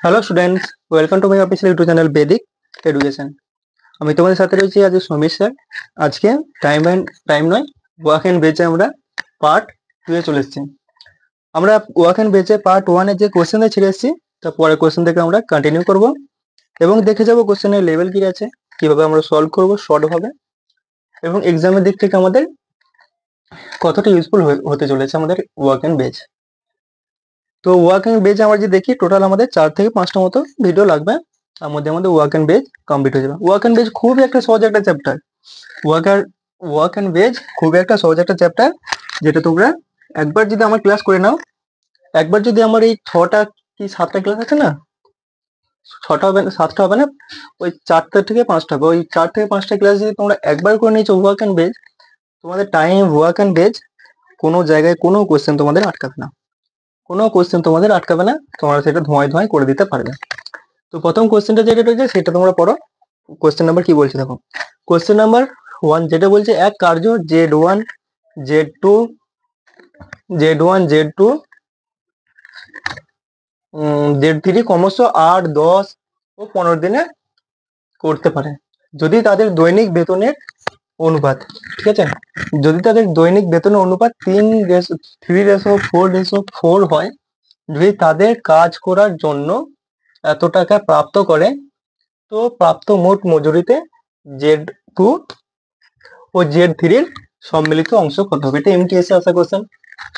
Hello students, welcome to my official YouTube channel Vedic education. আমি তোমাদের সাথে রয়েছি আজ সমীর স্যার। আজকে টাইম নয়, ওয়ার্ক এন্ড বেচে আমরা পার্ট 2 এ চলে এসেছি। আমরা ওয়ার্ক এন্ড বেচে পার্ট 1 এর যে কোশ্চেন ছেড়ে এসেছি, তার পরের কোশ্চেন থেকে আমরা কন্টিনিউ করব এবং দেখে যাব কোশ্চেনের লেভেল কি আছে, কিভাবে আমরা সলভ করব শর্ট ভাবে, এবং এক্সামের দিক থেকে আমাদের কতটা ইউজফুল হতে চলেছে আমাদের ওয়ার্ক এন্ড বেচ। তো ওয়ার্ক এন্ড বেজ আমরা যে দেখি, টোটাল আমাদের 4 থেকে 5টা মতো ভিডিও লাগবে, তার মধ্যে আমাদের ওয়ার্ক এন্ড বেজ কমপ্লিট হয়ে যাবে। ওয়ার্ক এন্ড বেজ খুবই একটা সহজ একটা চ্যাপ্টার। ওয়ার্ক এন্ড বেজ খুবই একটা সহজ একটা চ্যাপ্টার, যেটা তোমরা একবার যদি আমার ক্লাস করে নাও, একবার যদি আমার এই 6টা কি 7টা ক্লাস আছে না, 6টা হবে না, 7টা হবে না, ওই 4টা থেকে 5টা হবে, ওই 4 থেকে 5টা ক্লাস যদি তোমরা একবার করে নিয়েছো ওয়ার্ক এন্ড বেজ, তোমাদের টাইম ওয়ার্ক এন্ড বেজ কোনো জায়গায় কোনো কোশ্চেন তোমাদের আটকাবে না, কোনো কোশ্চেন তোমাদের আটকাবে না, তোমরা সেটা ধোঁয়ায় ধোঁয়ায় করে দিতে পারবে। তো প্রথম কোশ্চেনটা যেটা রয়েছে সেটা তোমরা পড়ো। কোশ্চেন নাম্বার কি বলছে দেখো। কোশ্চেন নাম্বার 1 যেটা বলছে, এক কার্য Z1 Z2 Z1 Z2 Z3 ক্রমশ 8, 10 ও 15 দিনে করতে পারে যদি তাদের দৈনিক বেতনের অনুপাত, ঠিক আছে, যদি তাদের দৈনিক বেতনের অনুপাত 3:4:4 হয়, যদি তাদের কাজ করার জন্য এত টাকা প্রাপ্ত করে, তো প্রাপ্ত মোট মজুরিতে Z2 ও Z3 সম্মিলিত অংশ কত হবে? এটা এমটিএস আসা কোশ্চেন,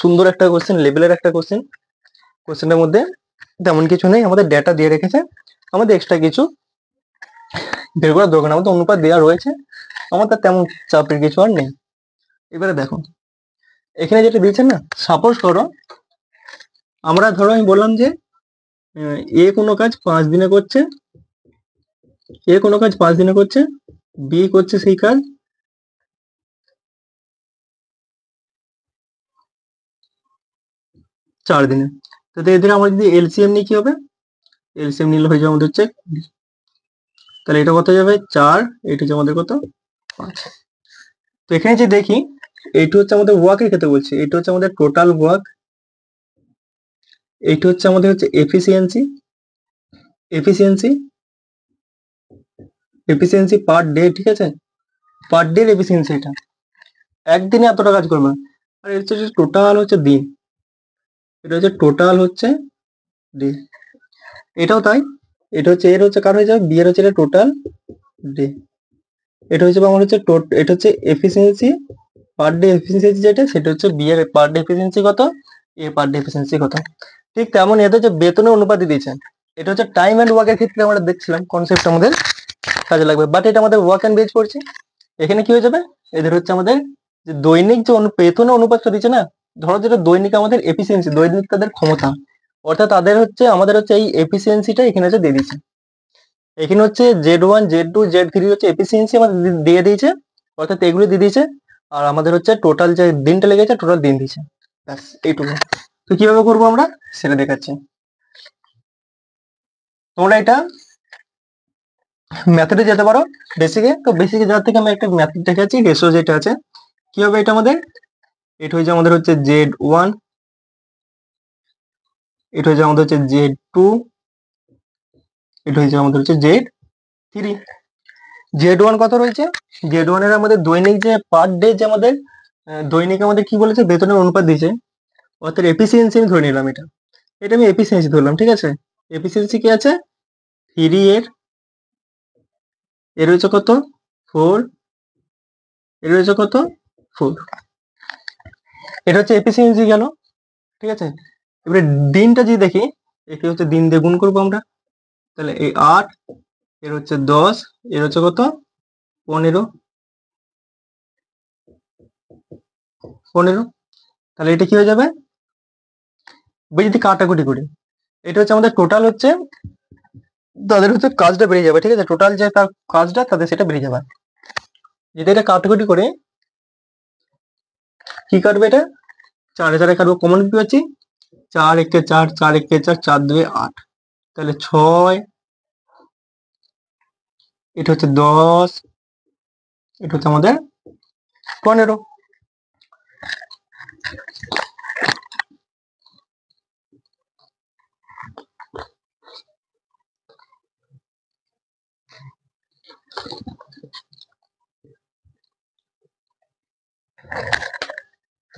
সুন্দর একটা কোশ্চেন, লেভেলের একটা কোশ্চেন। কোশ্চেনটার মধ্যে তেমন কিছু নেই, আমাদের ডেটা দিয়ে রেখেছে, আমাদের এক্সট্রা কিছু বের করার দরকার নেই, আমাদের অনুপাত দেওয়া রয়েছে, আমাদের তেমন চাপের কিছু আর নেই। এবারে দেখো, এখানে যেটা দিয়েছেন না, সাপোজ করো আমরা, ধরো আমি বললাম যে এ কোনো কাজ 5 দিনে করছে, বি করছে সেই কাজ 4 দিনে। তো এদের আমরা যদি এলসিএম নিই কি হবে? এলসিএম নিলে হয়ে যাবে আমাদের হচ্ছে, তাহলে এটা কত যাবে 4, এটা হচ্ছে আমাদের কত 5। তো এখানে যে দেখি, এইটা হচ্ছে আমাদের ওয়ার্কের ক্ষেত্রে বলছি, এটা হচ্ছে আমাদের টোটাল ওয়ার্ক, এইটা হচ্ছে আমাদের হচ্ছে efficiency, efficiency efficiency per day, ঠিক আছে, পার ডে এফিসিয়েন্সি, এটা একদিনে এতটা কাজ করবে। আর এটা হচ্ছে টোটাল হচ্ছে দিন, এটা হচ্ছে টোটাল হচ্ছে ডে, এটাও তাই, এটা হচ্ছে এর হচ্ছে কার হয়ে যাবে, বি এর হচ্ছে এটা টোটাল ডে, এটা হচ্ছে আমার হচ্ছে এটা হচ্ছে এফিসিয়েন্সি পার ডে, এফিসিয়েন্সি যেটা সেটা হচ্ছে বি এর পার ডে এফিসিয়েন্সি কত, এ পার ডে এফিসিয়েন্সি কত। ঠিক তেমন এদের যে বেতনের অনুপাতে দিয়েছেন, এটা হচ্ছে টাইম এন্ড ওয়ার্কের ক্ষেত্রে আমরা দেখছিলাম কনসেপ্ট আমাদের কাজে লাগবে, বাট এটা আমাদের ওয়ার্ক এন্ড বেজ পড়ছে। এখানে কি হয়ে যাবে, এদের হচ্ছে আমাদের যে দৈনিক যে বেতনের অনুপাতটা দিচ্ছে না, ধরো যেটা দৈনিক আমাদের এফিসিয়েন্সি, দৈনিক তাদের ক্ষমতা, অর্থাৎ তাদের হচ্ছে আমাদের হচ্ছে এই এফিসিয়েন্সিটা এখানে হচ্ছে দিয়ে দিচ্ছে। এখানে হচ্ছে Z1 Z2 Z3 হচ্ছে এফিসিয়েন্সি আমাদের দিয়ে দিয়েছে, অর্থাৎ এগুলো দিয়ে দিয়েছে, আর আমাদের হচ্ছে টোটাল যে দিনটা লেগেছে টোটাল দিন দিয়েছে, ব্যাস এইটুকু। তো কিভাবে করবো আমরা সেটা দেখাচ্ছি। তোমরা এটা মেথডে যেতে পারো, বেসিকে, তো বেসিকে যাওয়ার থেকে আমি একটা মেথড দেখাচ্ছি, রেশিও যেটা আছে কি হবে, এটা আমাদের, এটা হচ্ছে আমাদের হচ্ছে Z1, এটা হচ্ছে আমাদের হচ্ছে Z2, এটা হচ্ছে আমাদের হচ্ছে Z3। Z1 কত রয়েছে, Z1 এর আমাদের দৈনিক যে পার ডে যে আমাদের দৈনিক আমাদের কি বলেছে বেতনের অনুপাত দিয়েছে, অর্থাৎ এফিসিয়েন্সি আমি ধরে নিলাম, এটা এটা আমি এফিসিয়েন্সি ধরলাম, ঠিক আছে। এফিসিয়েন্সি কি আছে 3 এর, এর হচ্ছে কত 4, এর হচ্ছে কত 4, এটা হচ্ছে এফিসিয়েন্সি গেল, ঠিক আছে। এবারে দিনটা যদি দেখি, একে হচ্ছে দিন দিয়ে গুণ করবো আমরা, তাহলে এই 8, এর হচ্ছে 10, এর হচ্ছে কত 15, তাহলে এটা কি হয়ে যাবে, যদি কাটাকুটি করি, এটা হচ্ছে আমাদের টোটাল হচ্ছে, তাদের হচ্ছে কাজটা বেরিয়ে যাবে, ঠিক আছে, টোটাল যে তার কাজটা তাদের সেটা বেরিয়ে যাবে। যদি এটা কাটাকুটি করে কি কাটবে, এটা 4 4 কাটবো, কমন কি পাচ্ছি 4 1 4, 4 1 4, 4 2 8, তাহলে 6, এটা হচ্ছে 10, এটা হচ্ছে আমাদের 15।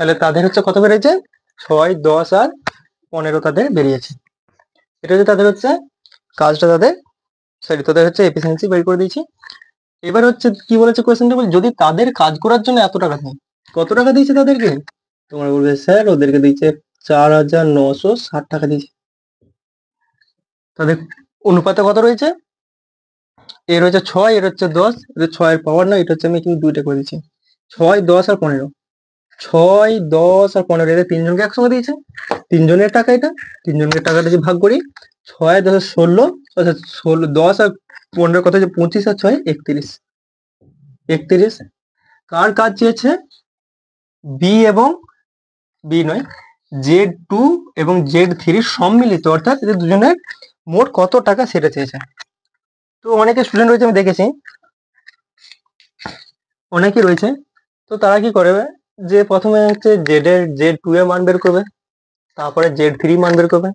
তাহলে তাদের হচ্ছে কত বেরিয়েছে, 6, 10 আর 15 তাদের বেরিয়েছে। এটা হচ্ছে তাদের হচ্ছে কাজটা, তাদের সরি তাদের হচ্ছে এফিসিয়েন্সি বের করে দিয়েছি। এবার হচ্ছে কি বলেছে কোয়েশ্চেনটা, বল যদি তাদের কাজ করার জন্য এত টাকা দেয়, কত টাকা দিয়েছে তাদেরকে, তোমরা বলবে স্যার ওদেরকে দিয়েছে 4,960 টাকা দিয়েছে। তাদের অনুপাতে কত রয়েছে, এর হচ্ছে 6, এর হচ্ছে 10, এর 6 এর পাওয়ার না, এটা হচ্ছে আমি কিন্তু দুইটা করে দিচ্ছি, 6, 10 আর 15, 6, 10 আর 15 এদের তিনজনকে একসঙ্গে দিয়েছে, তিনজনের টাকা এটা, তিনজনের টাকাটা যে ভাগ করি, 6, 10 আর 16, আচ্ছা 16, 10 আর 15 কত হচ্ছে 25 আর 6 31, 31। কার কাজ চেয়েছে, বি এবং বি নয়, Z2 এবং Z3 সম্মিলিত, অর্থাৎ এদের দুজনের মোট কত টাকা সেটা চেয়েছে। তো অনেকে স্টুডেন্ট রয়েছে আমি দেখেছি, অনেকে রয়েছে, তো তারা কি করবে, যে প্রথমে হচ্ছে Z2 এর মান বের করবে, তারপরে Z3 মান বের করবে,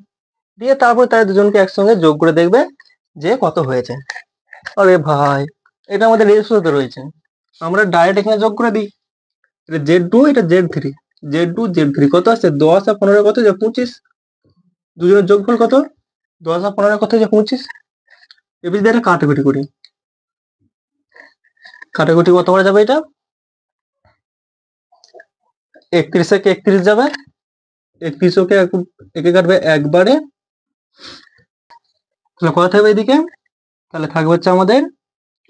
দিয়ে তারপর তারা দুজনকে একসঙ্গে যোগ করে দেখবে যে কত হয়েছে। আরে ভাই, এটা আমাদের রেশিওতে রয়েছে, আমরা ডাইরেক্ট এখানে যোগ করে দিই, এটা Z2, এটা Z3, Z2 Z3 কত আছে, 10 আর 15 কত যে 25, দুজনের যোগফল কত, 10 আর 15 কত যে 25। এবার যদি এটা কাটাকুটি করি, কাটাকুটি কত করা যাবে, এটা 31 থেকে 31 যাবে, 31 ওকে একে কাটবে একবারে, তাহলে কত থাকবে এদিকে, তাহলে থাকবে হচ্ছে আমাদের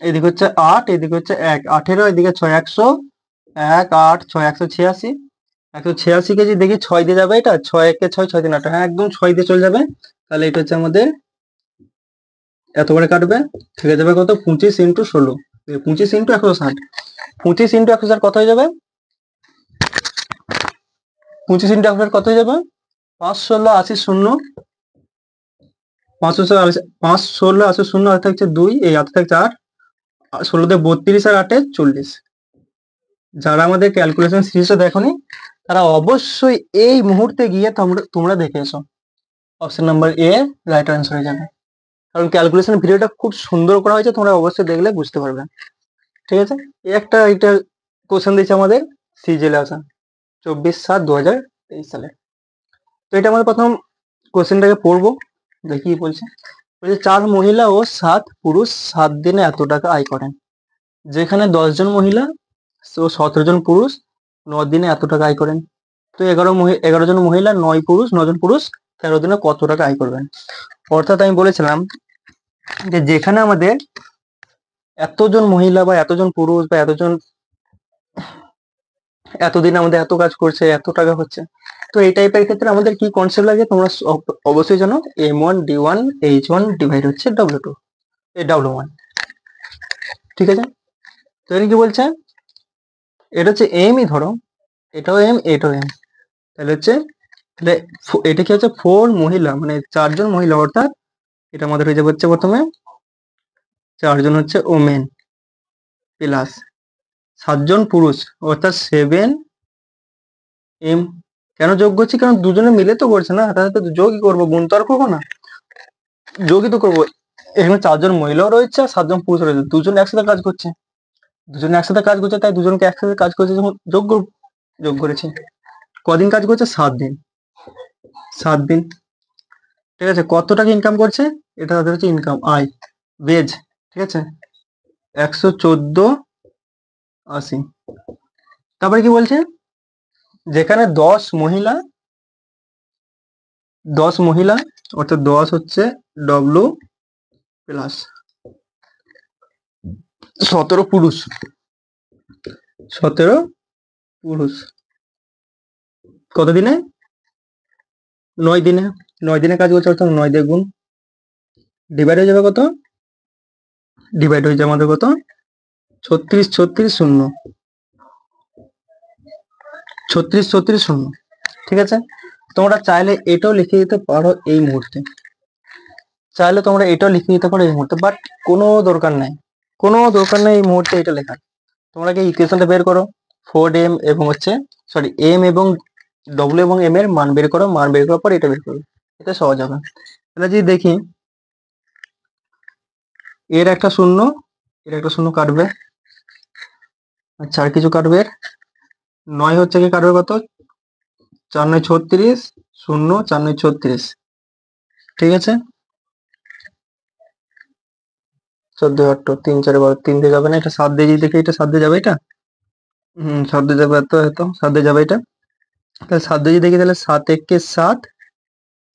এদিকে হচ্ছে 8, এদিকে হচ্ছে 1, 18, এদিকে 6, 100, 1, 8, 6, 186, 186 কেজি, দেখি 6 দিয়ে যাবে, এটা 6 একে 6, 6 3 8, হ্যাঁ একদম 6 দিয়ে চলে যাবে। তাহলে এটা হচ্ছে আমাদের এত করে কাটবে, থেকে যাবে কত, 25 ইন্টু 16, 25 ইন্টু 160, 25 ইন্টু 160 কত হয়ে যাবে, 25 ইন্টু 160 কত হয়ে যাবে, 5, 16, 80, 0, 5, 16, 80, 0, হাতে থাকছে 2, এই হাতে থাকছে 8, 16 দিয়ে 32 আর 8 40। যারা আমাদের ক্যালকুলেশন সিরিজটা দেখোনি তারা অবশ্যই এই মুহূর্তে গিয়ে তোমরা দেখে এসো, option number A right answer হয়ে যাবে, কারণ ক্যালকুলেশন ভিডিওটা খুব সুন্দর করা হয়েছে, তোমরা অবশ্যই দেখলে বুঝতে পারবে। ঠিক আছে, এই একটা এটা কোশ্চেন দিয়েছে আমাদের সিজিএলে আসা 24/7/2023 সালে। তো এটা আমাদের প্রথম কোশ্চেনটাকে পড়বো, দেখি কি বলছে। বলছে 4 মহিলা ও 7 পুরুষ 7 দিনে এত টাকা আয় করেন, যেখানে 10 জন মহিলা ও 17 জন পুরুষ 9 দিনে এত টাকা আয় করেন। তো 11 জন মহিলা 9 পুরুষ 9 জন পুরুষ 13 দিনে কত টাকা আয় করবেন। অর্থাৎ আমি বলেছিলাম যে যেখানে আমাদের এতজন মহিলা বা এতজন পুরুষ বা এতদিন আমাদের এত কাজ করছে, এত টাকা হচ্ছে, তো এই টাইপের ক্ষেত্রে আমাদের কি কনসেপ্ট লাগে তোমরা অবশ্যই জানো, M1D1 H1 ডিভাইড হচ্ছে W2 এই W1। ঠিক আছে, তো এখানে কি বলছে, এটা হচ্ছে এমই ধরো, এটাও এম এটাও এম, তাহলে হচ্ছে তাহলে এটা কি হচ্ছে 4 মহিলা মানে 4 জন মহিলা, অর্থাৎ এটা আমাদের হয়ে যাবে হচ্ছে প্রথমে 4 জন হচ্ছে ওমেন প্লাস 7 জন পুরুষ, অর্থাৎ 7 এম। কেন যোগ করছি, কারণ দুজনে মিলে তো করছে না, তাহলে তো যোগই করবো, গুণ তো আর করবো না, যোগই তো করবো। এখানে 4 জন মহিলাও রয়েছে আর 7 জন পুরুষ রয়েছে, দুজনে একসাথে কাজ করছে, দুজনে একসাথে কাজ করছে, তাই দুজনকে একসাথে কাজ করছে যখন যোগ করেছি। কদিন কাজ করছে, 7 দিন, 7 দিন। ঠিক আছে, কত টাকা ইনকাম করছে, এটা তাদের হচ্ছে ইনকাম আয় বেজ। ঠিক আছে, 114.80। তারপরে কি বলছে, যেখানে 10 মহিলা অর্থাৎ 10 হচ্ছে ডব্লু প্লাস 17 পুরুষ, 17 পুরুষ কত দিনে, 9 দিনে, 9 দিনে কাজ করছে, অর্থাৎ 9 দিয়ে গুণ, ডিভাইড হয়ে যাবে কত, ডিভাইড হয়ে যাবে আমাদের কত, 36, 36, 0, 36, 36, 0। ঠিক আছে, তোমরা চাইলে এটাও লিখে দিতে পারো এই মুহূর্তে, চাইলে তোমরা এটাও লিখে দিতে পারো এই মুহূর্তে, বাট কোনো দরকার নাই, কোনো দরকার নেই এই মুহূর্তে এটা লেখার। তোমরা কি ইকুয়েশনটা বের করো, 4m এবং হচ্ছে সরি m এবং w এবং m এর মান বের করো, মান বের করার পর এটা বের করো, এটা সহজ হবে। তাহলে যদি দেখি এর একটা শূন্য, এর একটা শূন্য কাটবে, আচ্ছা আর কিছু কাটবে, 9 হচ্ছে কি কাটবে কত, 4 9 36, 0 4 9 36, ঠিক আছে। 14 8 3 4 12, 3 দিয়ে যাবে না, এটা 7 দিয়ে যদি দেখি, এটা 7 দিয়ে যাবে, এটা 7 দিয়ে যাবে, এত এত 7 দিয়ে যাবে এটা। তাহলে 7 দিয়ে যদি দেখি, তাহলে 7 1 7,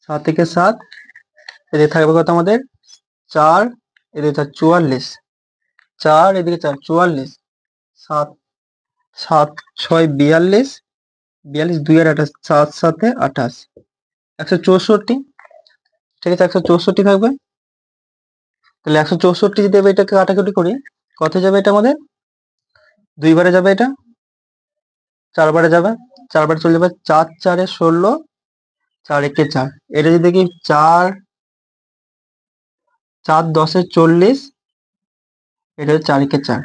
7 1 7, এদিকে থাকবে কত আমাদের 4, এদিকে 4 44, 4 এদিকে 4 44, 7 7 6 42, 42 2 আর 28, 7 7 28, 164, ঠিক আছে 164 থাকবে। তাহলে 164 যদি এটাকে কাটাকুটি করি, কত যাবে এটা আমাদের, 2 বারে যাবে, এটা 4 বারে যাবে, 4 বারে চলে যাবে, 4 4 16, 4 1 4, এটা যদি দেখি 4 4 10 40, এটা হচ্ছে 4 1 4,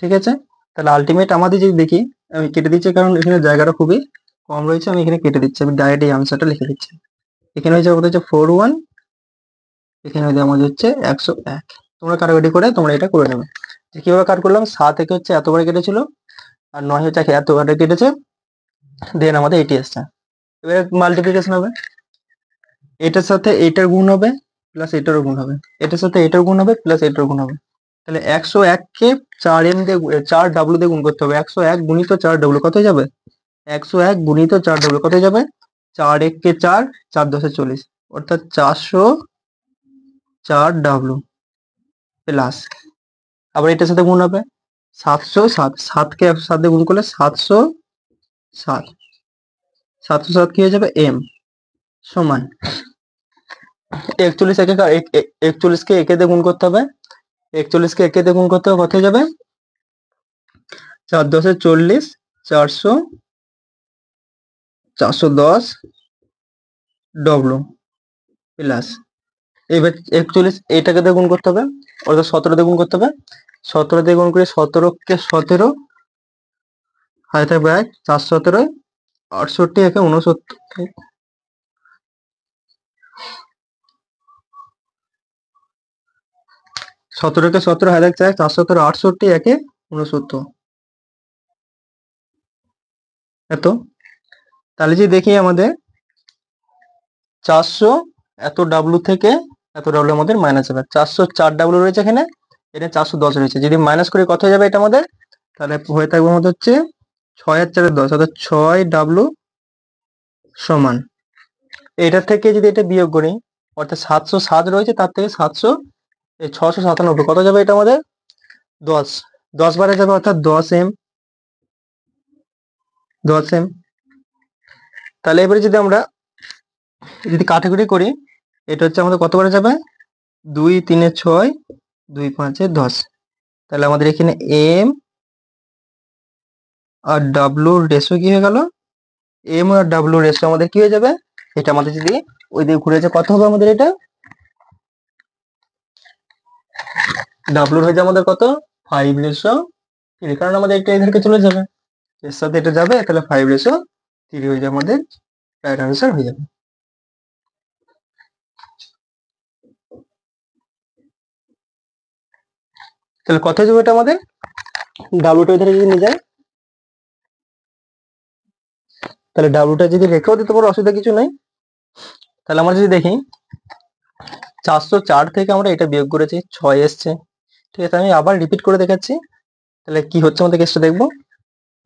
ঠিক আছে। তাহলে আলটিমেট আমাদের যদি দেখি, আমি কেটে দিচ্ছি কারণ এখানে জায়গাটা খুবই কম রয়েছে, আমি এখানে কেটে দিচ্ছি, আমি ডাইরেক্ট এই আনসারটা লিখে দিচ্ছি। এখানে হচ্ছে কত হচ্ছে 41, এখানে আমাদের হচ্ছে 101। তোমরা কাটাকাটি করে তোমরা এটা করে নেবে। কিভাবে কাট করলাম, 7 একে হচ্ছে এত বারে কেটেছিল, আর 9 হচ্ছে এত বারে কেটেছে, দেন আমাদের এটি আসছে। এবারে মাল্টিপ্লিকেশন হবে, এটার সাথে এটার গুণ হবে প্লাস এটারও গুণ হবে, এটার সাথে এটার গুণ হবে প্লাস এটার গুণ হবে। তাহলে 101 কে 4m দিয়ে 4w দিয়ে গুণ করতে হবে। 101 গুণিত 4w কত হয়ে যাবে, 101 গুণিত 4w কত হয়ে যাবে, 4 1 কে 4, 4 10 40, অর্থাৎ 404w প্লাস, আবার এটার সাথে গুণ হবে 707, 7 কে 7 দিয়ে গুণ করলে 707, 707 কি হয়ে যাবে m, সমান 41 একে 41 কে একে দিয়ে গুণ করতে হবে, 41 কে একে দিয়ে গুণ করতে হবে, কত হয়ে যাবে 4 10 40, 400 410 ডব্লু প্লাস, এবার 41 এইটাকে দিয়ে গুণ করতে হবে, অর্থাৎ 17 দিয়ে গুণ করতে হবে, 17 দিয়ে গুণ করে 17 কে 17, হাতে থাকবে 1, 4 17, 68 একে 69, 17 কে 17 হাতে থাকছে 4 17, 68 একে 69, এত। তাহলে যদি দেখি আমাদের 400 এত ডাব্লু থেকে এত ডাব্লু আমাদের মাইনাস হবে, 404 ডাব্লু রয়েছে এখানে, এটা 410 রয়েছে, যদি মাইনাস করে কত হয়ে যাবে এটা আমাদের, তাহলে হয়ে থাকবে আমাদের হচ্ছে 6 আর 4 10, অর্থাৎ 6 ডাব্লু সমান, এটা থেকে যদি এটা বিয়োগ করি, অর্থাৎ 707 রয়েছে, তার থেকে 697 কত যাবে এটা আমাদের 10, 10 বারে যাবে, অর্থাৎ 10m, 10m। তাহলে এবারে যদি আমরা যদি কাটাকুটি করি, এটা হচ্ছে আমাদের কত বারে যাবে, 2 3 6, 2 5 10, তাহলে আমাদের এখানে এম আর ডাব্লুর রেশিও কি হয়ে গেল, এম আর ডাব্লুর রেশিও আমাদের কি হয়ে যাবে, এটা আমাদের যদি ওই দিকে ঘুরে যায় কত হবে আমাদের, এটা ডাব্লুর হয়ে যায় আমাদের কত 5:3, কারণ আমাদের এটা এদেরকে চলে যাবে, এর সাথে এটা যাবে, তাহলে 5:3 হয়ে যায় আমাদের রাইট আনসার হয়ে যাবে। তাহলে কত যাবে এটা আমাদের, ডাব্লুটা এধারে যদি নিয়ে যায়, তাহলে ডাব্লুটা যদি রেখেও দিতে পারো, অসুবিধা কিছু নাই। তাহলে আমরা যদি দেখি 404 থেকে আমরা এটা বিয়োগ করেছি, 6 এসছে, ঠিক আছে। আমি আবার রিপিট করে দেখাচ্ছি, তাহলে কি হচ্ছে আমাদের কেসটা দেখবো।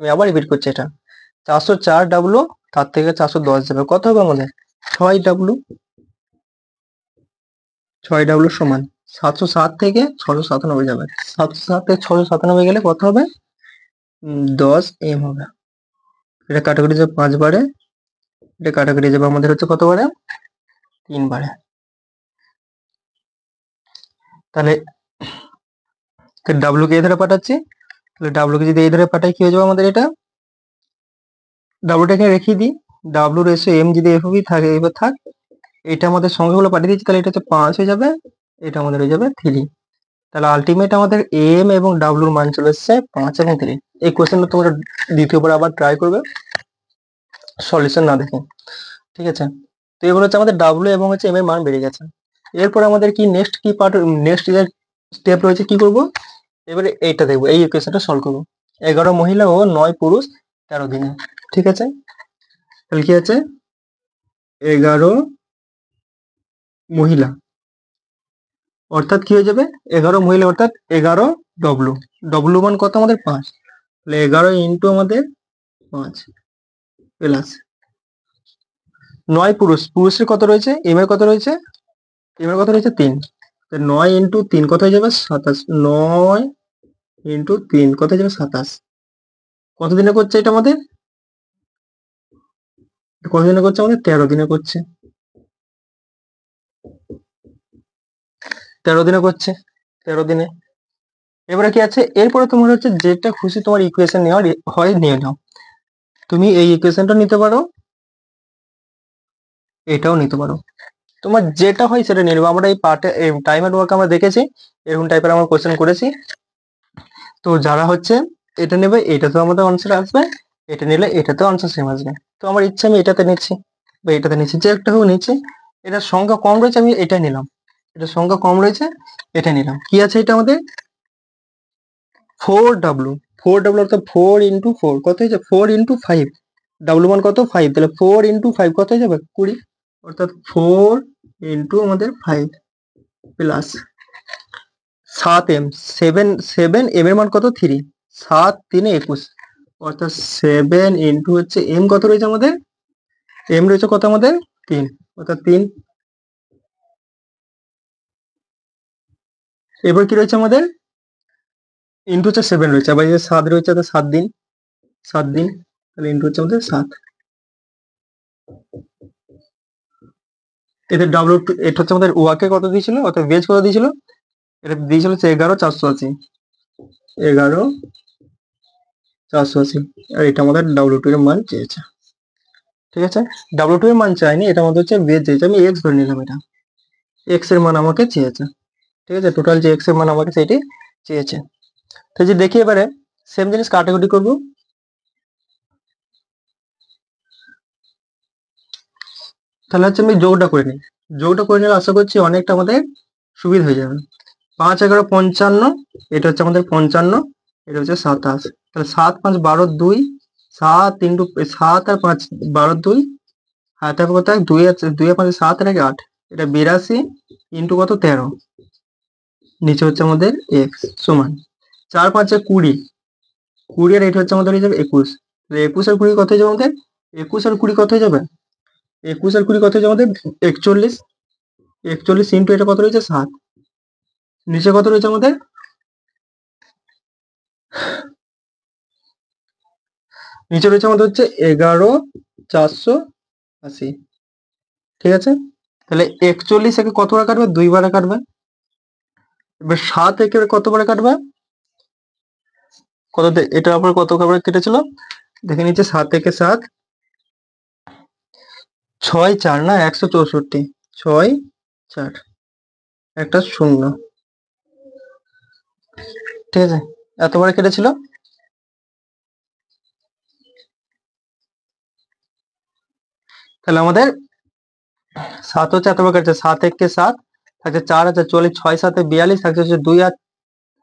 আমি আবার রিপিট করছি, এটা 404 ডাব্লু, তার থেকে 410 যাবে, কত হবে আমাদের 6 ডাব্লু, 6 ডাব্লু সমান 707 থেকে 697 যাবে, 707 থেকে 697 গেলে কত হবে 10m হবে। এটা কাটাকুটি যাবে 5 বারে, এটা কাটাকুটি যাবে আমাদের হচ্ছে কত বারে 3 বারে। তাহলে ডাব্লু কে এই ধারে পাঠাচ্ছি, তাহলে ডাব্লু কে যদি এই ধারে পাঠাই কি হয়ে যাবে আমাদের, এটা ডাব্লুটা এখানে রেখে দিই, ডাব্লুর এসে এম যদি এভাবেই থাকে, এবার থাক, এটা আমাদের সংখ্যাগুলো পাঠিয়ে দিচ্ছি, তাহলে এটা হচ্ছে 5 হয়ে যাবে, এটা আমাদের হয়ে যাবে 3। তাহলে আলটিমেট আমাদের এম এবং ডাব্লুর মান চলে এসছে 5 এবং 3। এই কোয়েশ্চেনটা তোমরা দ্বিতীয়বার আবার ট্রাই করবে সলিউশন না দেখে, ঠিক আছে। তো এগুলো হচ্ছে আমাদের ডাব্লু এবং হচ্ছে এম এর মান বেড়ে গেছে। এরপর আমাদের কি নেক্সট কি পার্ট, নেক্সট স্টেপ রয়েছে, কি করব এবারে, এইটা দেখবো, এই ইকুয়েশনটা সলভ করবো। 11 মহিলা ও 9 পুরুষ 13 দিনে, ঠিক আছে। তাহলে কি আছে 11 মহিলা, অর্থাৎ কি হয়ে যাবে 11 মহিলা অর্থাৎ 11 ডব্লু। ডব্লু মান কত আমাদের 5, তাহলে 11 ইন্টু আমাদের 5 প্লাস 9 পুরুষ, পুরুষের কত রয়েছে এম এর কত রয়েছে, এম এর কত রয়েছে 3, 9 ইন্টু 3 কত হয়ে যাবে 27, 9 ইন্টু 3 কত হয়ে যাবে 27। কত দিনে করছে এটা আমাদের, কত দিনে করছে আমাদের 13 দিনে করছে, 13 দিনে করছে, 13 দিনে। এবারে কি আছে, এরপরে তোমার হচ্ছে যেটা খুশি তোমার ইকুয়েশন নেওয়ার হয় নিয়ে নাও। তুমি এই ইকুয়েশনটা নিতে পারো, এটাও নিতে পারো, তোমার যেটা হয় সেটা নিয়ে নেবো। আমরা এই পার্টে টাইমের ওয়ার্ক আমরা দেখেছি, এরকম টাইপের আমরা কোশ্চেন করেছি। তো যারা হচ্ছে এটা নেবে এটাতেও আমাদের আনসার আসবে, এটা নিলে এটাতেও আনসার সেম আসবে। তো আমার ইচ্ছা আমি এটাতে নিচ্ছি বা এটাতে নিচ্ছি, যে একটা হোক নিচ্ছি। এটার সংখ্যা কম রয়েছে আমি এটা নিলাম, এটার সংখ্যা কম রয়েছে এটা নিলাম। কি আছে এটা আমাদের 4W, 4W অর্থাৎ 4 ইন্টু 4 কত হয়ে যাবে 4 ইন্টু 5, ডাব্লু মান কত 5, তাহলে 4 ইন্টু 5 কত হয়ে যাবে 20, অর্থাৎ 4 ইন্টু আমাদের 5 প্লাস 7M, 7 এম এর মান কত 3, 7 3 21, অর্থাৎ 7 ইন্টু হচ্ছে এম কত রয়েছে আমাদের, এম রয়েছে কত আমাদের 3, অর্থাৎ 3। এবার কি রয়েছে আমাদের ইন্টু হচ্ছে 7 রয়েছে, আবার এই যে 7 রয়েছে 7 দিন, 7 দিন, তাহলে ইন্টু হচ্ছে আমাদের 7। এদের ডাব্লু, এটা হচ্ছে আমাদের ওয়াকে কত দিয়েছিল অর্থাৎ বেজ কত দিয়েছিল, এটা দিয়েছিল হচ্ছে 11,480, 11,480, আর এটা আমাদের ডাব্লু2 এর মান চেয়েছে। ঠিক আছে, ডাব্লু2 এর মান চাইনি, এটা আমাদের হচ্ছে বেজ চেয়েছে, আমি এক্স ধরে নিলাম, এটা এক্স এর মান আমাকে চেয়েছে। ঠিক আছে, টোটাল যে এক্স এর মান আমাকে সেটি চেয়েছে। তো যে দেখি এবারে সেম জিনিস কাটাকুটি করবো। তাহলে হচ্ছে আমি যোগটা করে নিই, যোগটা করে নিলে আশা করছি অনেকটা আমাদের সুবিধা হয়ে যাবে। 5 11 55, এটা হচ্ছে আমাদের 55, এটা হচ্ছে 27, তাহলে 7 5 12 2, 7 ইন্টু 7 আর 5 12 2, হাতে হবে কত 2 আছে, 2 আর 5 7 আর 8, এটা 82 ইন্টু কত 13, নিচে হচ্ছে আমাদের এক্স সমান 4 5 20, 20 আর এটা হচ্ছে আমাদের হয়ে যাবে 21, 21 আর 20 কত হয়ে যাবে আমাদের, 21 আর 20 কত হয়ে যাবে, 21 আর 20 কত হয়ে যাবে আমাদের 41, 41 ইন্টু এটা কত রয়েছে 7, নিচে কত রয়েছে আমাদের, নিচে রয়েছে আমাদের হচ্ছে 11,480। ঠিক আছে, তাহলে 41 একে কতবার কাটবে 2 বারে কাটবে, এবার 7 একে কতবারে কাটবে, কত এটা আবার কত খাবার কেটেছিল দেখে নিচ্ছে, 7 থেকে 7 6 4 না 164, 6 4 একটা 0। ঠিক আছে, এতবারে কেটেছিল। তাহলে আমাদের 7 হচ্ছে এতবার কেটেছে, 7 একে 7 থাকছে 4 আছে 40, 6 7 42 থাকছে হচ্ছে 2 আর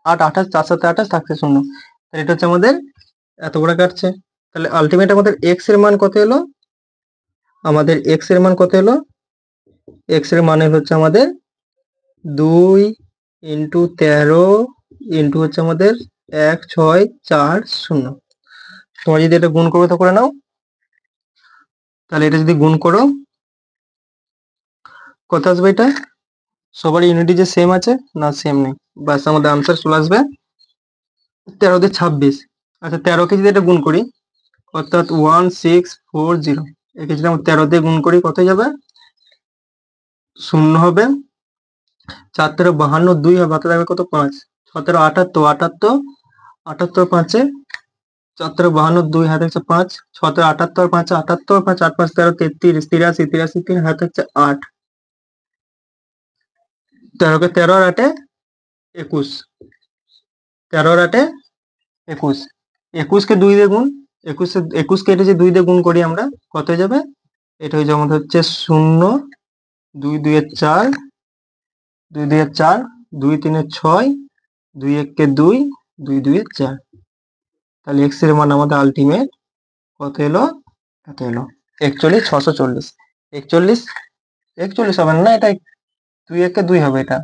8 28, 4 7 28 থাকছে 0, তাহলে এটা হচ্ছে আমাদের এত বড় কাটছে। তাহলে আলটিমেট আমাদের এক্স এর মান কত এলো, আমাদের এক্স এর মান কত এলো, এক্স এর মান হচ্ছে আমাদের 2 ইন্টু 13 ইন্টু হচ্ছে আমাদের 1640। তোমরা যদি এটা গুণ করো তো করে নাও, তাহলে এটা যদি গুণ করো কত আসবে, এটা সবার ইউনিটি যে সেম আছে না সেম নেই, বাস আমাদের আনসার চলে আসবে 13 দিয়ে 26। আচ্ছা 13 কে যদি এটা গুণ করি অর্থাৎ 1640, একে যদি আমরা 13 দিয়ে গুণ করি কত যাবে, 0 হবে, 4 13 52, 2 হবে, হাতে থাকবে কত 5, 6 13 78, 78 78 5-এ 4 13 52, 2 হাতে হচ্ছে 5, 6 13 78 5 78 5 8 5 13 33 83 83 3 হাতে হচ্ছে 8, 13 কে 13 আর 8-এ 21, 13 আর 8-এ 21, 21 কে 2 দিয়ে গুণ, 21 কে এটা যে 2 দিয়ে গুণ করি আমরা কত হয়ে যাবে, এটা হয়ে যাবে আমাদের হচ্ছে 0 2 2 এর 4, 2 2 এর 4, 2 3 এর 6, 2 1 কে 2, 2 2 এর 4। তাহলে এক্স এর মান আমাদের আলটিমেট কত এলো, এত এলো। 41 640, 41 41 হবে না, এটা 2 একে 2 হবে, এটা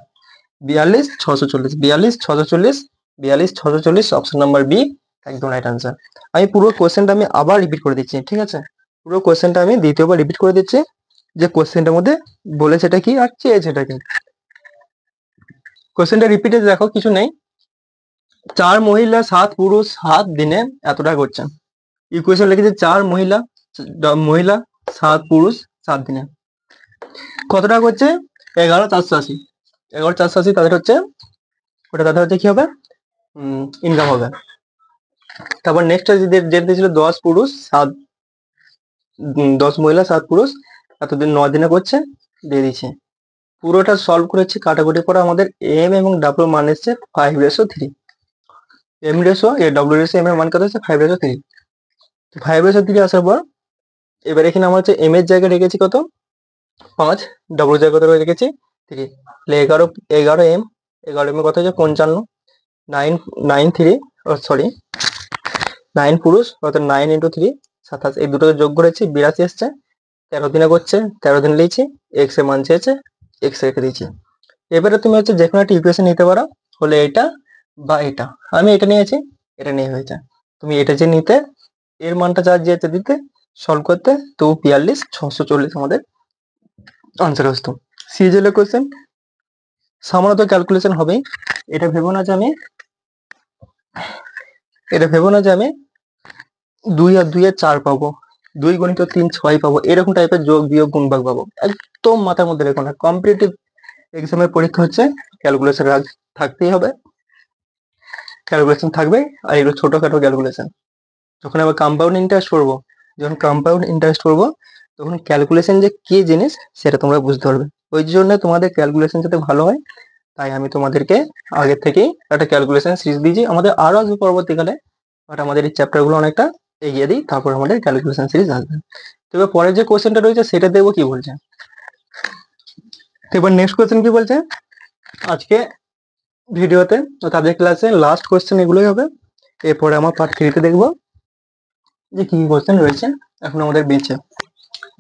42 640, 42 640, 42 640, অপশন নাম্বার বি একদম রাইট আনসার। আমি পুরো কোশ্চেনটা আমি আবার রিপিট করে দিচ্ছি, ঠিক আছে? পুরো কোশ্চেনটা আমি দ্বিতীয়বার রিপিট করে দিচ্ছি, যে কোশ্চেনটার মধ্যে বলেছে এটা কি আর চেয়েছে এটা কি। কোশ্চেনটা রিপিটে দেখো, কিছু নেই। 4 মহিলা 7 পুরুষ 7 দিনে এত টাকা করছেন। ইকুয়েশন লিখেছে 4 মহিলা 7 পুরুষ 7 দিনে কত টাকা করছে? 11,480, 11,480 তাদের হচ্ছে, ওটা তাদের হচ্ছে কি হবে, ইনকাম হবে। তারপর নেক্সট যেটা দিয়েছিল 10 পুরুষ 7 10 মহিলা 7 পুরুষ এতদিন 9 দিনে করছে, দিয়ে দিচ্ছে। পুরোটা সলভ করেছি, কাটাকুটি করে আমাদের এম এবং ডাব্লিউ মান এসছে 5:3। এম রেশো এ ডাব্লিউ রেশো এম এর মান কত হচ্ছে 5:3। 5:3 আসার পর এবার এখানে আমার হচ্ছে এম এর জায়গায় রেখেছি কত 5, ডাব্লিউ জায়গায় কত রেখেছি 3, তাহলে 11 এম, 11 এম কত হচ্ছে 55, 9 9 3 সরি 9 পুরুষ অর্থাৎ 9 × 3 27, এই দুটো যোগ করেছি 82 এসছে। 13 দিনে করছে, 13 দিন লিখছি, এক্স এর মান চেয়েছে, এক্স রেখে দিয়েছি। এবারে তুমি হচ্ছে যে কোনো একটা ইকুয়েশন নিতে পারো, হলে এটা বা এটা। আমি এটা নিয়েছি, এটা নিয়ে হয়েছে। তুমি এটা যে নিতে, এর মানটা যা যেতে দিতে সলভ করতে, তো 42 640 আমাদের আনসার আসতো। সিজিএল এর কোশ্চেন সামান্য ক্যালকুলেশন হবেই। এটা ভেবো না যে আমি 2 আর 2 এর 4 পাবো, 2 × 3 6 পাবো, এরকম টাইপের যোগ বিয়োগ গুণ ভাগ পাবো, একদম মাথার মধ্যে রেখো না। কম্পিটিটিভ এক্সামের পরীক্ষা হচ্ছে ক্যালকুলেশন থাকতেই হবে, ক্যালকুলেশন থাকবে। আর এগুলো ছোটখাটো ক্যালকুলেশন। যখন আবার কম্পাউন্ড ইন্টারেস্ট করবো তখন ক্যালকুলেশন যে কি জিনিস সেটা তোমরা বুঝতে পারবে। ওই জন্য তোমাদের ক্যালকুলেশন যাতে ভালো হয়, তাই আমি তোমাদেরকে আগের থেকেই একটা ক্যালকুলেশন সিরিজ দিয়েছি। আমাদের আরো আসবে পরবর্তীকালে, বাট আমাদের এই চ্যাপ্টার গুলো অনেকটা এগিয়ে দিই, তারপর আমাদের ক্যালকুলেশন সিরিজ আসবে। তো এবার পরের যে কোশ্চেনটা রয়েছে সেটা দেখবো কি বলছে। তো এবার নেক্সট কোশ্চেন কি বলছে আজকে ভিডিওতে, তো তাদের ক্লাসে লাস্ট কোশ্চেন এগুলোই হবে। এরপরে আমার পার্ট 3 তে দেখবো যে কি কোশ্চেন রয়েছে এখন আমাদের বেঁচে।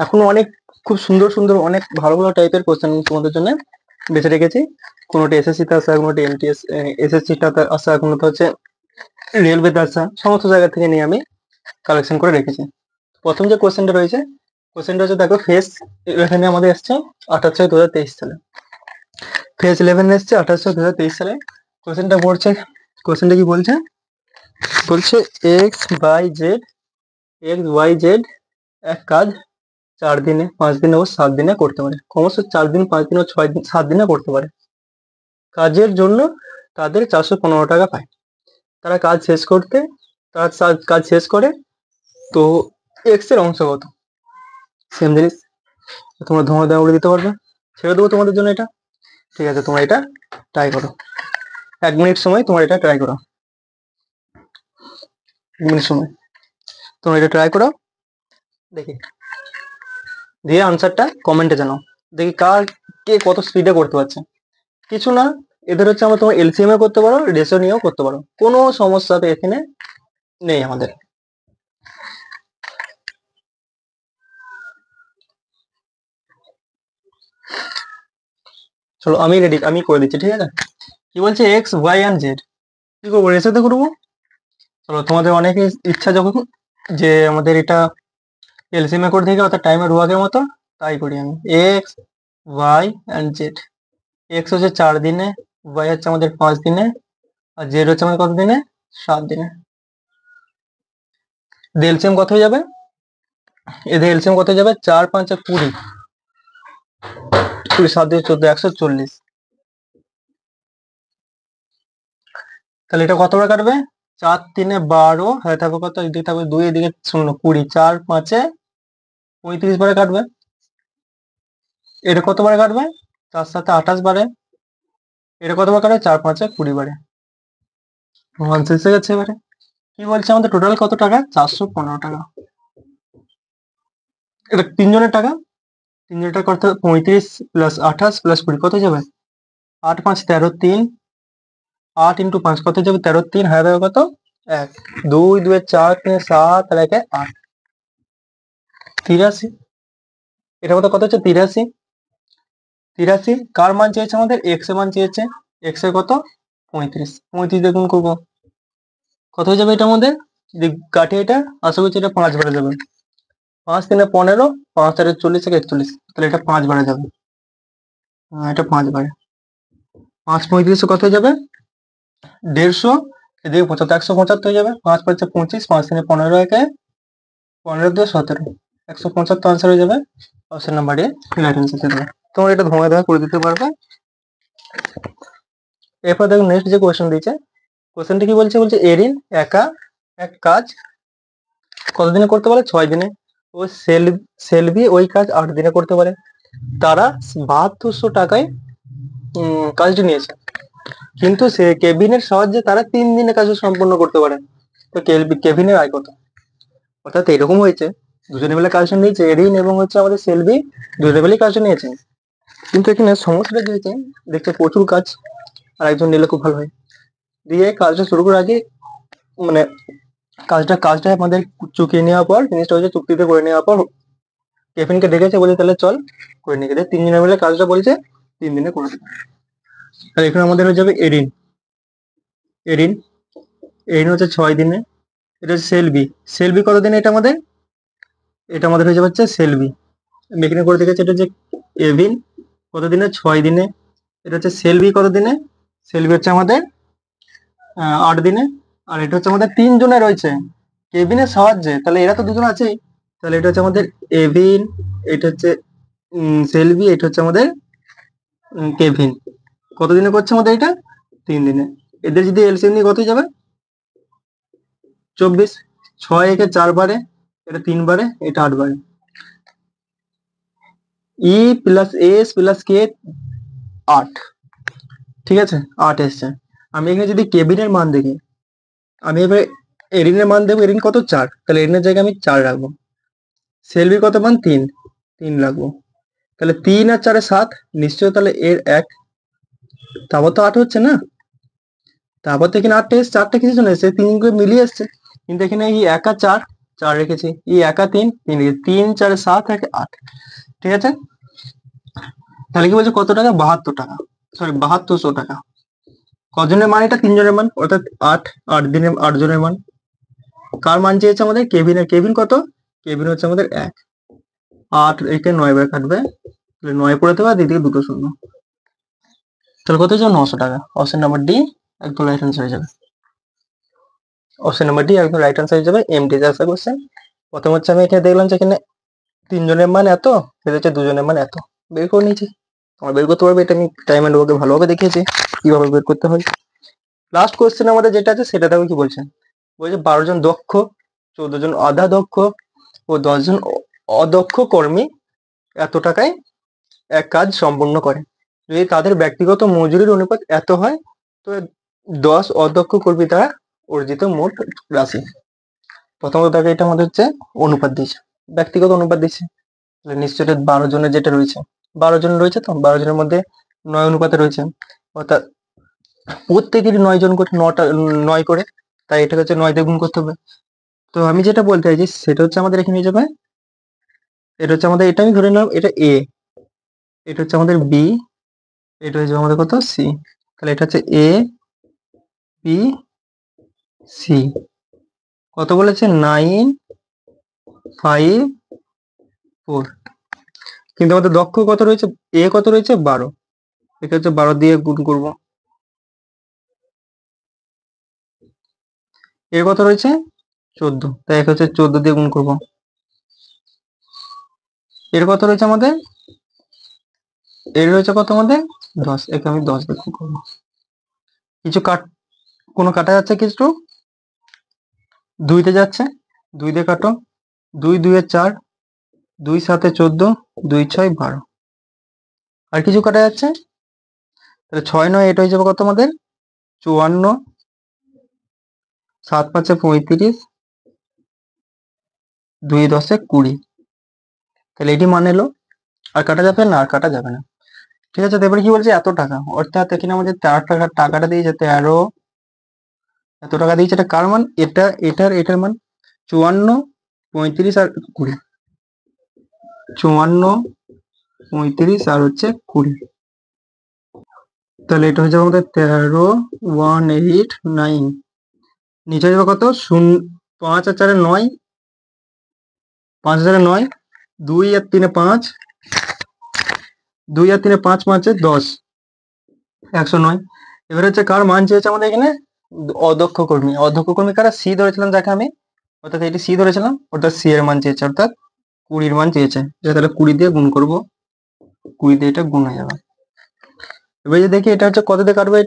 এখনো অনেক খুব সুন্দর সুন্দর অনেক ভালো ভালো টাইপের কোশ্চেন তোমাদের জন্য বেছে রেখেছি। কোনোটা এসএসসি তে আসা, কোনোটা এমটিএস এসএসসি টা আসা, কোনোটা হচ্ছে রেলওয়েতে আসা, সমস্ত জায়গা থেকে নিয়ে আমি কালেকশন করে রেখেছি। প্রথম যে কোশ্চেনটা রয়েছে, কোশ্চেনটা হচ্ছে দেখো ফেস এখানে আমাদের এসছে 28/6/2023 সালে, ফেজ 11 এসছে 28/6/2023 সালে। কোশ্চেনটা পড়ছে, কোশ্চেনটা কি বলছে, বলছে এক্স ওয়াই জেড এক কাজ 4 দিনে 5 দিনে ও 7 দিনে করতে পারে, ক্রমশ 4 দিন 5 দিন ও 6 দিন 7 দিনে করতে পারে। কাজের জন্য তাদের 415 টাকা পায়। তারা কাজ শেষ করে, তো এক্স এর অংশ কত? সেম জিনিস, তোমরা ধোঁয়া উড়ে দিতে পারবে, ছেড়ে দেবো তোমাদের জন্য এটা। ঠিক আছে, তোমরা এটা ট্রাই করো, 1 মিনিট সময় তোমরা এটা ট্রাই করো, 1 মিনিট সময় তোমরা এটা ট্রাই করো, দেখি দিয়ে আনসারটা কমেন্টে জানাও, দেখি কে কত স্পিডে করতে পারছে। কিছু না, এদের হচ্ছে আমরা তোমার এলসিএম এ করতে পারো, রেশিও নিয়েও করতে পারো, কোনো সমস্যা তো এখানে নেই আমাদের। চলো আমি রেডি, আমি করে দিচ্ছি, ঠিক আছে। কি বলছে এক্স ওয়াই অ্যান্ড জেড, কি করবো, রেশিওতে করবো। চলো তোমাদের অনেকের ইচ্ছা যখন যে আমাদের এটা এলসিএম এ করে দেখি অর্থাৎ টাইমের রুয়াকের মতো, তাই করি আমি। X Y and Z, X হচ্ছে 4 দিনে, ওয়াই হচ্ছে আমাদের 5 দিনে, আর জেড হচ্ছে আমাদের কত দিনে 7 দিনে। এলসিএম কত হয়ে যাবে, এদের এলসিএম কত হয়ে যাবে, 4 5 20, 20 7 দিয়ে 14 140। তাহলে এটা কতবার কাটবে, 4 3 12, হয়ে থাকবে কত, এদিকে থাকবে 2, এদিকে 0 20, 4 5 35 বারে কাটবে। এটা কতবার কাটবে, 4 7 28 বারে। এটা কতবার কাটবে, 4 5 20 বারে। আনসার এসে গেছে। এবারে কি বলছে, আমাদের টোটাল কত টাকা, 415 টাকা। এটা তিনজনের টাকা, তিনজনের টাকা করতে 35 প্লাস 28 প্লাস 20 কত যাবে, 8 5 13 3, 8 × 5 কত যাবে, 13 3, হয়ে যাবে কত 1, 2 2 4 3 7 আর 1 8। 83, এটা মধ্যে কত হচ্ছে 83। 83 কার মান চেয়েছে আমাদের? এক্স এর মান চেয়েছে। এক্স এর কত? 35। 35 দিয়ে গুণ করবো, কত হয়ে যাবে এটা আমাদের? যদি কাটি এটা, আশা করছি এটা 5 বারে যাবে। 5 3 15, 5 4 40 থেকে 41, তাহলে এটা 5 বারে যাবে। এটা 5 বারে, 5 35 কত হয়ে যাবে? 150, এদিকে 75, 175 হয়ে যাবে। 5 5 25, 5 3 15, একে 15 2 17, 175 আনসার হয়ে যাবে। Option number A right answer হয়ে যাবে। তোমরা এটা ধোঁয়া ধোঁয়া করে দিতে পারবে। এরপর দেখো নেক্সট যে কোয়েশ্চেন দিয়েছে, কোয়েশ্চেনটা কি বলছে? বলছে এরিন একা এক কাজ কতদিনে করতে পারে? 6 দিনে। ও সেলভি ওই কাজ 8 দিনে করতে পারে। তারা 7200 টাকায় কাজটি নিয়েছে, কিন্তু সে কেভিনের সাহায্যে তারা 3 দিনে কাজ সম্পন্ন করতে পারে। তো কেভিনের আয় কত? অর্থাৎ এরকম হয়েছে, দুজনে মিলে কাজটা নিয়েছে, এরিন এবং হচ্ছে আমাদের সেলভি, দুজনে মিলে কাজটা নিয়েছে, কিন্তু এখানে সমস্যাটা কি হয়েছে? দেখছে প্রচুর কাজ, আর একজন নিলে খুব ভালো হয়। দিয়ে কাজটা শুরু করার আগে মানে কাজটা আমাদের চুকিয়ে নেওয়ার পর, জিনিসটা হচ্ছে চুক্তিতে করে নেওয়ার পর কেভিনকে ডেকেছে, বলে তাহলে চল করে নিয়ে গেছে। 3 দিনের মিলে কাজটা বলছে 3 দিনে করে দেবে। আর এখানে আমাদের হয়ে যাবে এরিন। এরিন এরিন হচ্ছে 6 দিনে। এটা হচ্ছে সেলভি। সেলভি কত দিনে? এটা আমাদের হয়ে যাবে হচ্ছে সেলভি। আমি এখানে করে দেখেছি, এটা হচ্ছে এভিন কত দিনে? 6 দিনে। এটা হচ্ছে সেলভি কত দিনে? সেলভি হচ্ছে আমাদের 8 দিনে। আর এটা হচ্ছে আমাদের 3 জনে রয়েছে কেভিনের সাহায্যে, তাহলে এরা তো দুজন আছেই, তাহলে এটা হচ্ছে আমাদের এভিন, এটা হচ্ছে সেলভি, এটা হচ্ছে আমাদের কেভিন। কত দিনে করছে আমাদের এটা? 3 দিনে। এদের যদি এলসিএম নিয়ে কত হয়ে যাবে? 24। 6 একে 4 বারে, এটা 3 বারে, এটা 8 বারে। ই প্লাস এস প্লাস কে 8, ঠিক আছে, 8 এসছে। আমি এখানে যদি কেভিনের মান দেখি, আমি এবার এরিনের মান দেবো। এরিন কত? 4, তাহলে এরিনের জায়গায় আমি 4 রাখবো। সেলভি কত মান? 3, 3 রাখবো। তাহলে 3 আর 4 7, নিশ্চয়ই তাহলে এর 1, তারপর তো 8 হচ্ছে না, তারপর তো এখানে 8টা এসছে। 8টা কিছু জন্য এসছে, 3 করে মিলিয়ে এসছে, কিন্তু এখানে এই একা 4, 4 রেখেছি, এই একা 3, 3 রেখেছি, 3 4 7 একে 8, ঠিক আছে। তাহলে কি বলছে? কত টাকা? 72 টাকা, সরি 7200 টাকা। কজনের মান এটা? 3 জনের মান, অর্থাৎ 8, 8 দিনে 8 জনের মান। কার মান চেয়েছে আমাদের? কেভিনের। কেভিন কত? কেভিন হচ্ছে আমাদের 1। 8 একে 9 বার কাটবে, তাহলে 9 পড়ে দেবে, আর দিকে দুটো শূন্য, তাহলে কত হচ্ছে? 900 টাকা। অপশন নাম্বার ডি একদম রাইট আনসার হয়ে যাবে। অপশন নাম্বার ডি একদম রাইট আনসার হয়ে যাবে। MD answer question. প্রথম হচ্ছে আমি এখানে দেখলাম যে এখানে 3 জনের মান এত, এটা হচ্ছে 2 জনের মান এত, বের করে নিয়েছি। তোমরা বের করতে পারবে, এটা আমি টাইম এন্ড ওয়ার্কে ভালোভাবে দেখিয়েছি কিভাবে বের করতে হয়। লাস্ট কোশ্চেন আমাদের যেটা আছে সেটা দেখো কি বলছে। বলছে 12 জন দক্ষ, 14 জন আধা দক্ষ ও 10 জন অদক্ষ কর্মী এত টাকায় এক কাজ সম্পন্ন করে। যদি তাদের ব্যক্তিগত মজুরির অনুপাত এত হয়, তো 10 অদক্ষ কর্মী দ্বারা অর্জিত মোট রাশি। প্রথমত দেখো, এটা আমাদের হচ্ছে অনুপাত দিয়েছে, ব্যক্তিগত অনুপাত দিচ্ছে, তাহলে নিশ্চয়ই 12 জনের যেটা রয়েছে, 12 জন রয়েছে, তো 12 জনের মধ্যে 9 অনুপাতে রয়েছে, অর্থাৎ প্রত্যেকেরই 9 জন করে, 9 করে, তাই এটা হচ্ছে 9 দিয়ে গুণ করতে হবে। তো আমি যেটা বলতে চাইছি সেটা হচ্ছে আমাদের এখানে যাবে, এটা হচ্ছে আমাদের, এটা আমি ধরে নিলাম এটা এ, এটা হচ্ছে আমাদের বি, এটা হচ্ছে আমাদের কত? সি। তাহলে এটা হচ্ছে এ বি সি। কত বলেছে? 9 5 4। কিন্তু আমাদের দক্ষ কত রয়েছে? এ কত রয়েছে? 12। এটা হচ্ছে 12 দিয়ে গুণ করব। এর কত রয়েছে? 14, তাই এটা হচ্ছে 14 দিয়ে গুণ করব। এর কত রয়েছে আমাদের? এর রয়েছে কত আমাদের? 10, একে আমি 10 দিয়ে গুণ করব। কিছু কোনো কাটা যাচ্ছে? কিছু 2 তে যাচ্ছে, 2 দিয়ে কাটো, 2 2 এ 4, 2 7 এ 14, 2 6 12। আর কিছু কাটা যাচ্ছে, তাহলে 6 9, এটা হয়ে যাবে কত আমাদের? 54, 7 5 এ 35, 2 10 এ 20। তাহলে এটি মানে এলো। আর কাটা যাবে না? আর কাটা যাবে না, ঠিক আছে। তারপরে কি বলছে? এত টাকা, অর্থাৎ এখানে আমাদের 4 টাকা, টাকাটা দিয়েছে 13, এত টাকা দিয়েছে। এটা কার মান? এটার মান 54, 35 আর 20। 54, 35 আর হচ্ছে 20। তাহলে এটা হচ্ছে আমাদের 13, 189। নিচে যাবে কত? 5 আর 4 9, 5 আর 9, 2 আর 3 5, 2 আর 3 5, 5 10, 109। এবার হচ্ছে কার মান চেয়েছে আমাদের এখানে? অদক্ষ কর্মী। অদক্ষ কর্মী কারা? সি ধরেছিলাম, যাকে আমি, অর্থাৎ এটি সি ধরেছিলাম, অর্থাৎ সি এর মান চেয়েছে, অর্থাৎ 20 মান চেয়েছে। তাহলে 20 দিয়ে গুণ করবো, 20 দিয়ে এটা গুণ হয়ে যাবে। এবার যে দেখি এটা হচ্ছে কত দিয়ে কাটবে,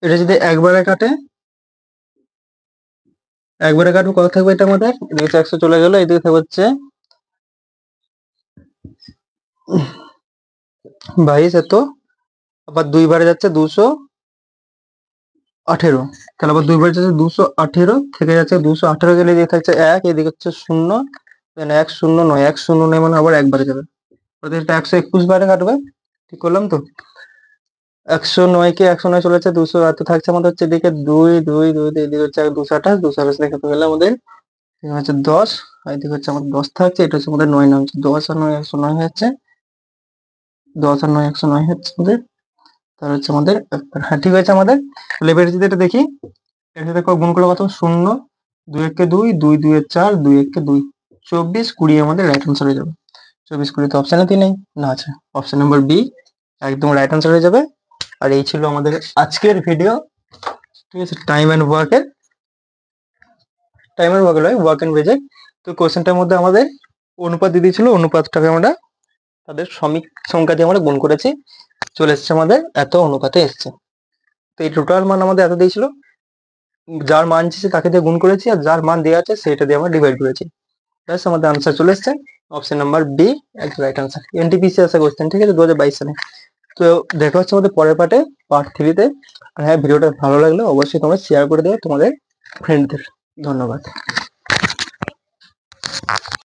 এটা যদি একবারে কাটে, একবারে কাটবে কত থাকবে এটা আমাদের? এদিকে 100 চলে গেল, এদিকে থাকবে হচ্ছে 22, এত আবার 2 বারে যাচ্ছে 218, তাহলে আবার 2 বারে যাচ্ছে 218, থেকে যাচ্ছে 218 গেলে এদিকে থাকছে 1, এদিকে হচ্ছে 0, 109, 109 মানে আবার একবারে যাবে, অর্থাৎ এটা 121 বারে কাটবে। ঠিক করলাম তো? 109 কে 109 চলে যাচ্ছে 200, এত থাকছে আমাদের হচ্ছে এদিকে 2 2 2, এদিকে হচ্ছে 228, 228 থেকে গেলে আমাদের এখানে হচ্ছে 10, আর এদিকে হচ্ছে আমাদের 10 থাকছে, এটা হচ্ছে আমাদের 9 নাম, 10 আর 9 109 হচ্ছে, 10 আর 9 109 হচ্ছে আমাদের, তার হচ্ছে আমাদের হ্যাঁ ঠিক আছে আমাদের। তাহলে এবার যদি এটা দেখি, এর সাথে গুণ করলে কত? 0, 2 1 কে 2, 2 2 এ 4, 2 1 কে 2, 24 20 আমাদের রাইট আনসার হয়ে যাবে। 24 20 তো অপশানে নেই, না আছে, অপশন নাম্বার বি একদম রাইট আনসার হয়ে যাবে। আর এই ছিল আমাদের আজকের ভিডিও, ঠিক আছে, টাইম অ্যান্ড ওয়ার্কের, টাইম অ্যান্ড ওয়ার্ক নয়, ওয়ার্ক অ্যান্ড বেজের। তো কোশ্চেনটার মধ্যে আমাদের অনুপাত দিয়ে দিয়েছিল, অনুপাতটাকে আমরা তাদের শ্রমিক সংখ্যা দিয়ে আমরা গুণ করেছি, চলে এসছে আমাদের এত অনুপাতে এসছে। তো এই টোটাল মান আমাদের এত দিয়েছিল, যার মান চেয়েছে তাকে দিয়ে গুণ করেছি, আর যার মান দেওয়া আছে সেটা দিয়ে আমরা ডিভাইড করেছি, ব্যাস আমাদের আনসার চলে এসছে। অপশন নাম্বার বি একদম রাইট আনসার। এনটিপিসি আসা কোশ্চেন, ঠিক আছে, 2022 সালে। তো দেখা হচ্ছে আমাদের পরের পার্টে, পার্ট 3-তে। আর হ্যাঁ, ভিডিওটা ভালো লাগলে অবশ্যই তোমরা শেয়ার করে দেবে তোমাদের ফ্রেন্ডদের। ধন্যবাদ।